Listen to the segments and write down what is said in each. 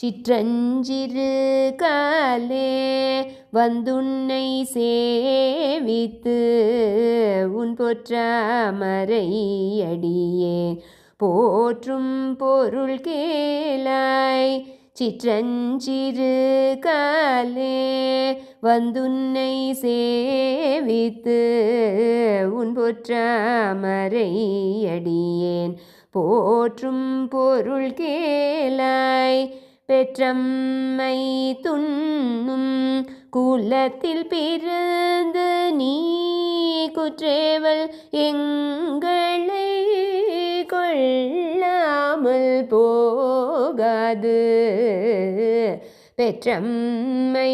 சிற்றஞ்சிறு காலே வந்துன்னை சேவித்து உன் பொற்றாமரை அடியேன் போற்றும் பொருள் கேளாய். சிற்றஞ்சிறு காலே வந்துன்னை சேவித்து உன் பொற்றாமரை அடியேன் போற்றும் பொருள் கேளாய். பெற்றம்மை துண்ணும் குலத்தில் பிறந்து நீ குற்றேவல் எங்களை கொள்ளாமல் போகாது. பெற்றம்மை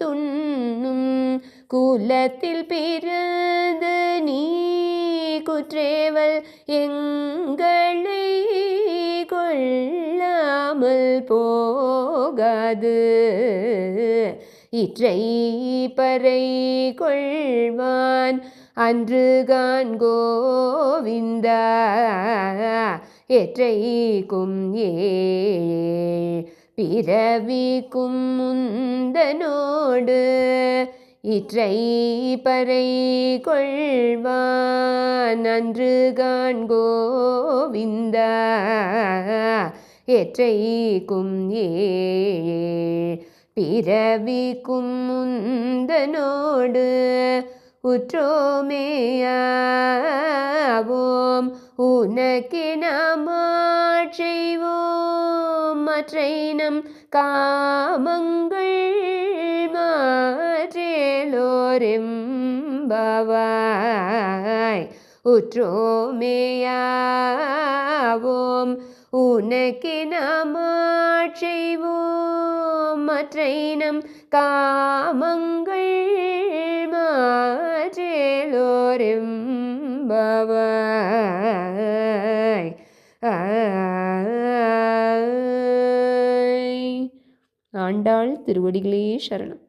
துண்ணும் குலத்தில் பிறந்து நீ குற்றேவல் எங்களை கொள்ளாமல் போகாது. இற்றை பறை கொள்வான் அன்றுகான் கோவிந்தா எற்றைக்கும் ஏழ் பிறவிக்கும் முந்தனோடு. இற்றை பறை கொள்வான் அன்றுகான் கோவிந்தா எற்றைக்கும் ஏழ் பிறவிக்கும் முந்தனோடு. உற்றோமேயாவோம் உனக்கே நாமாட் செய்வோம் மற்றை நம் காமங்கள் மாற்றேலோரெம்பாவாய். உற்றோமேயாவோம் உனக்கே நாமாட் செய்வோம் மற்றை நம் காமங்கள் மாற்றேலோரெம்பாவாய். ஆண்டாள் திருவடிகளே சரணம்.